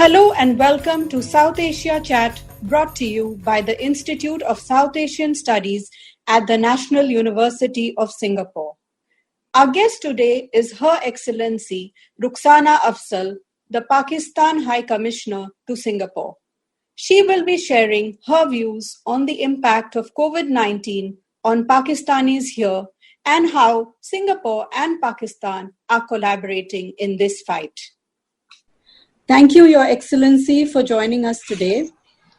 Hello and welcome to South Asia Chat, brought to you by the Institute of South Asian Studies at the National University of Singapore. Our guest today is Her Excellency Rukhsana Afzal, the Pakistan High Commissioner to Singapore. She will be sharing her views on the impact of COVID-19 on Pakistanis here and how Singapore and Pakistan are collaborating in this fight. Thank you, Your Excellency, for joining us today.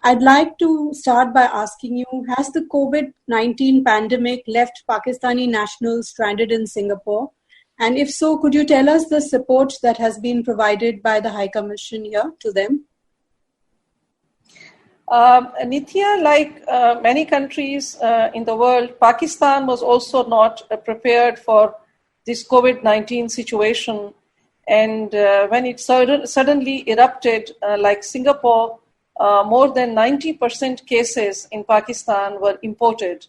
I'd like to start by asking you, has the COVID-19 pandemic left Pakistani nationals stranded in Singapore? And if so, could you tell us the support that has been provided by the High Commission here to them? Nithya, like many countries in the world, Pakistan was also not prepared for this COVID-19 situation. And when it suddenly erupted, like Singapore, more than 90% cases in Pakistan were imported.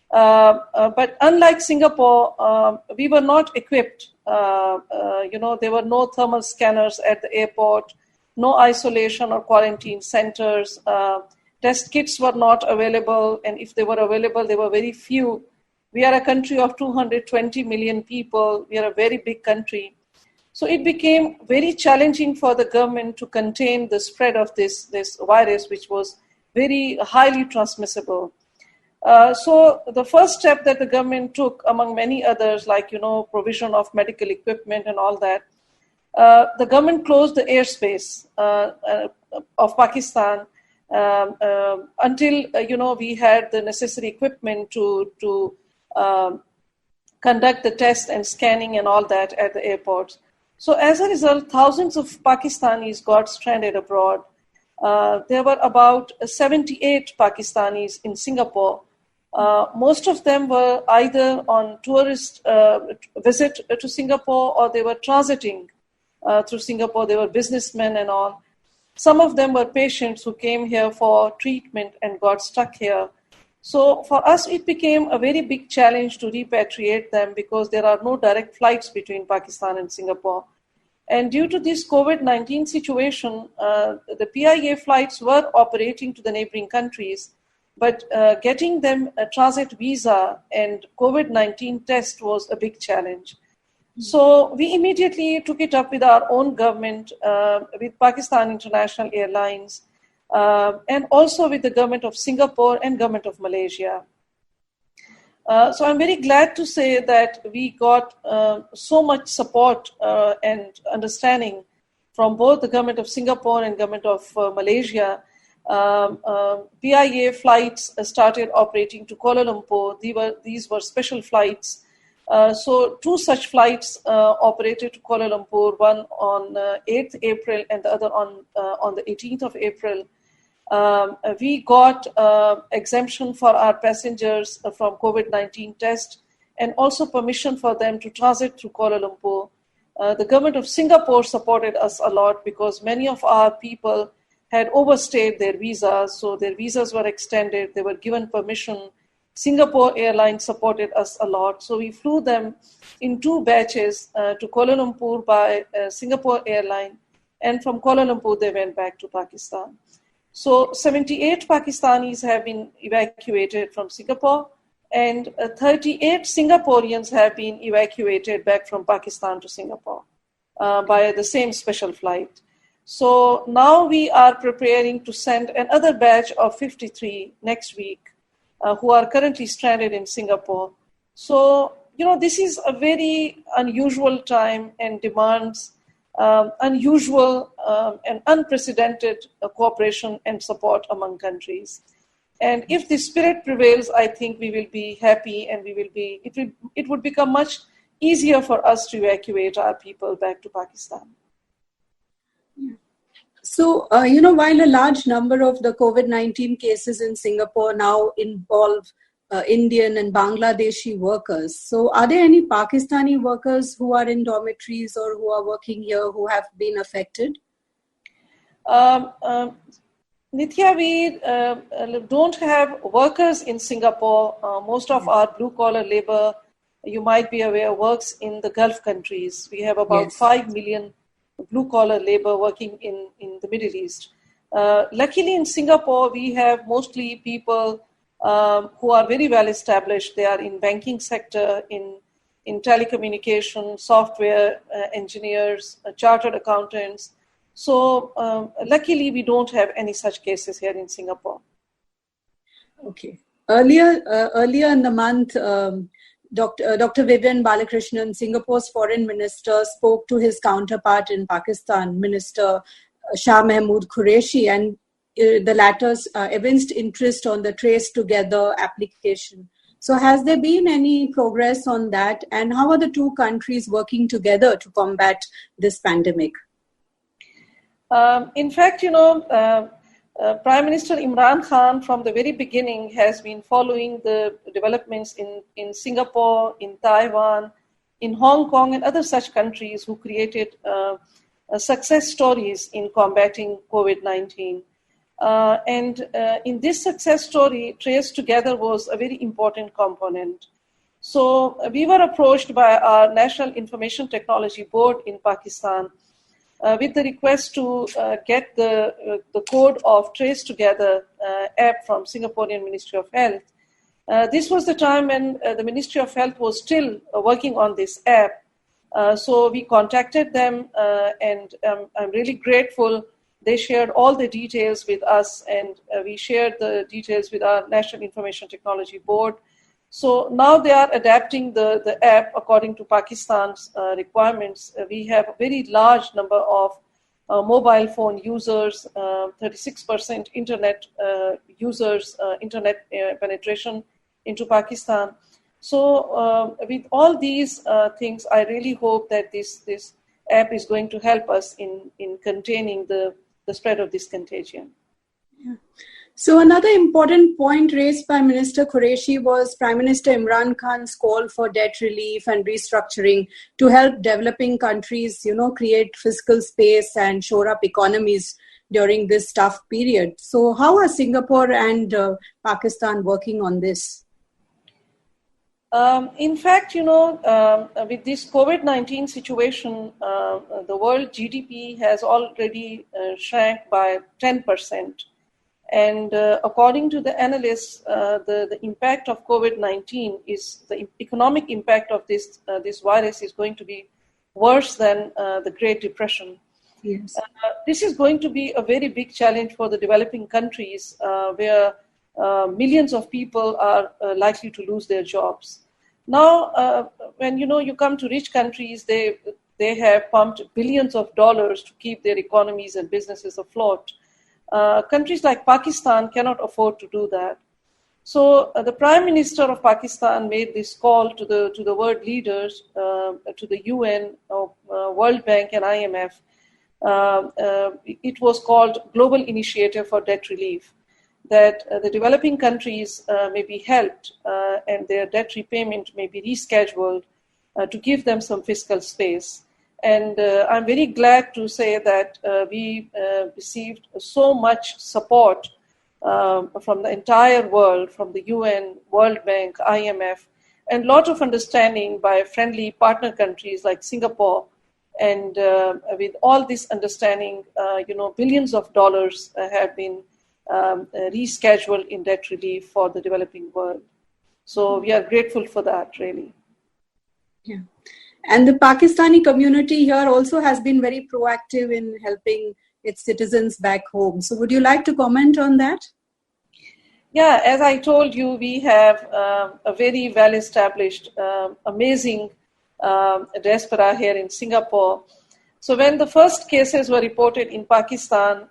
But unlike Singapore, we were not equipped. There were no thermal scanners at the airport, no isolation or quarantine centers. Test kits were not available, and if they were available, they were very few. We are a country of 220 million people. We are a very big country. So it became very challenging for the government to contain the spread of this virus, which was very highly transmissible. So the first step that the government took, among many others, like, provision of medical equipment and all that, the government closed the airspace of Pakistan until, we had the necessary equipment to conduct the test and scanning and all that at the airports. So as a result, thousands of Pakistanis got stranded abroad. There were about 78 Pakistanis in Singapore. Most of them were either on tourist visit to Singapore, or they were transiting through Singapore. They were businessmen and all. Some of them were patients who came here for treatment and got stuck here. So for us, it became a very big challenge to repatriate them because there are no direct flights between Pakistan and Singapore. And due to this COVID-19 situation, the PIA flights were operating to the neighboring countries, but getting them a transit visa and COVID-19 test was a big challenge. So we immediately took it up with our own government, with Pakistan International Airlines, and also with the government of Singapore and government of Malaysia. So I'm very glad to say that we got so much support and understanding from both the government of Singapore and government of Malaysia. PIA flights started operating to Kuala Lumpur. These were special flights. So two such flights operated to Kuala Lumpur, one on 8th April and the other on the 18th of April. We got exemption for our passengers from COVID-19 test and also permission for them to transit through Kuala Lumpur. The government of Singapore supported us a lot because many of our people had overstayed their visas, so their visas were extended, they were given permission. Singapore Airlines supported us a lot, so we flew them in two batches to Kuala Lumpur by Singapore Airlines, and from Kuala Lumpur they went back to Pakistan. So 78 Pakistanis have been evacuated from Singapore, and 38 Singaporeans have been evacuated back from Pakistan to Singapore by the same special flight. So now we are preparing to send another batch of 53 next week who are currently stranded in Singapore. So, this is a very unusual time and demands unusual and unprecedented cooperation and support among countries. And if the spirit prevails, I think we will be happy, and it would become much easier for us to evacuate our people back to Pakistan. So, while a large number of the COVID-19 cases in Singapore now involve Indian and Bangladeshi workers, so are there any Pakistani workers who are in dormitories or who are working here who have been affected? Nithya, we don't have workers in Singapore. Most of our blue-collar labor, you might be aware, works in the Gulf countries. We have about 5 million blue-collar labor working in the Middle East. Luckily, in Singapore, we have mostly people who are very well established. They are in banking sector, in telecommunication, software engineers, chartered accountants. So luckily, we don't have any such cases here in Singapore. Okay. Earlier in the month, Dr. Vivian Balakrishnan, Singapore's foreign minister, spoke to his counterpart in Pakistan, Minister Shah Mahmood Qureshi, and the latter evinced interest on the Trace Together application. So has there been any progress on that? And how are the two countries working together to combat this pandemic? In fact, Prime Minister Imran Khan from the very beginning has been following the developments in Singapore, in Taiwan, in Hong Kong and other such countries who created success stories in combating COVID-19. And in this success story, Trace Together was a very important component. So we were approached by our National Information Technology Board in Pakistan with the request to get the code of Trace Together app from Singaporean Ministry of Health. This was the time when the Ministry of Health was still working on this app. So we contacted them and I'm really grateful. They shared all the details with us and we shared the details with our National Information Technology Board. So now they are adapting the app according to Pakistan's requirements. We have a very large number of mobile phone users, 36% internet users, internet penetration into Pakistan. So with all these things, I really hope that this app is going to help us in containing the spread of this contagion. Yeah. So another important point raised by Minister Qureshi was Prime Minister Imran Khan's call for debt relief and restructuring to help developing countries, create fiscal space and shore up economies during this tough period. So how are Singapore and Pakistan working on this? In fact, with this COVID-19 situation, the world GDP has already shrank by 10%. And according to the analysts, the impact of COVID-19 is the economic impact of this virus is going to be worse than the Great Depression. Yes. This is going to be a very big challenge for the developing countries where millions of people are likely to lose their jobs. Now, when you come to rich countries, they have pumped billions of dollars to keep their economies and businesses afloat. Countries like Pakistan cannot afford to do that. So the Prime Minister of Pakistan made this call to the world leaders, to the UN, World Bank and IMF. It was called Global Initiative for Debt Relief, that the developing countries may be helped and their debt repayment may be rescheduled to give them some fiscal space. And I'm very glad to say that we received so much support from the entire world, from the UN, World Bank, IMF, and a lot of understanding by friendly partner countries like Singapore. And with all this understanding, billions of dollars have been rescheduled in debt relief for the developing world. So we are grateful for that, really. Yeah. And the Pakistani community here also has been very proactive in helping its citizens back home. So would you like to comment on that? Yeah, as I told you, we have a very well-established, amazing diaspora here in Singapore. So when the first cases were reported in Pakistan,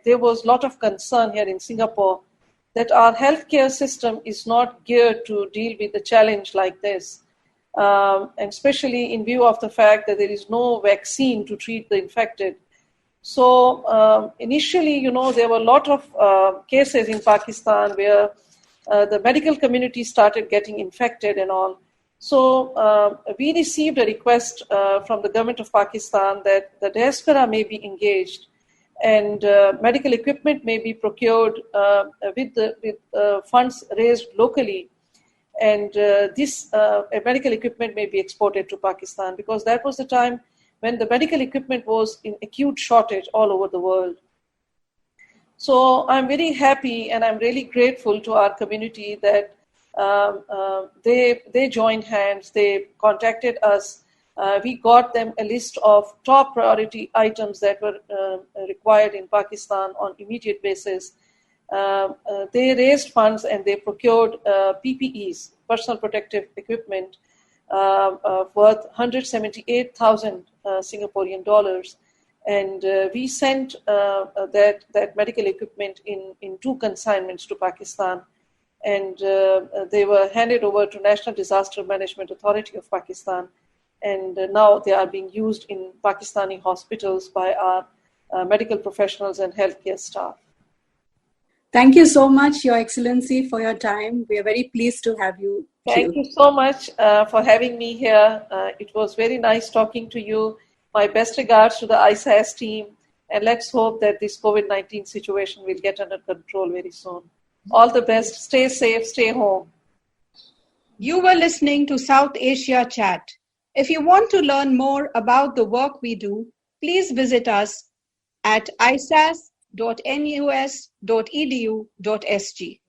there was a lot of concern here in Singapore that our healthcare system is not geared to deal with a challenge like this. And especially in view of the fact that there is no vaccine to treat the infected. So initially, there were a lot of cases in Pakistan where the medical community started getting infected and all. So we received a request from the government of Pakistan that the diaspora may be engaged and medical equipment may be procured with funds raised locally. And this medical equipment may be exported to Pakistan, because that was the time when the medical equipment was in acute shortage all over the world. So I'm very happy and I'm really grateful to our community that they joined hands, they contacted us. We got them a list of top priority items that were required in Pakistan on immediate basis. They raised funds and they procured PPEs, personal protective equipment, worth 178,000 Singaporean dollars. And we sent that medical equipment in 2 consignments to Pakistan. And they were handed over to National Disaster Management Authority of Pakistan. And now they are being used in Pakistani hospitals by our medical professionals and healthcare staff. Thank you so much, Your Excellency, for your time. We are very pleased to have you. Thank you so much for having me here. It was very nice talking to you. My best regards to the ISAS team. And let's hope that this COVID-19 situation will get under control very soon. All the best. Stay safe. Stay home. You were listening to South Asia Chat. If you want to learn more about the work we do, please visit us at isas.nus.edu.sg.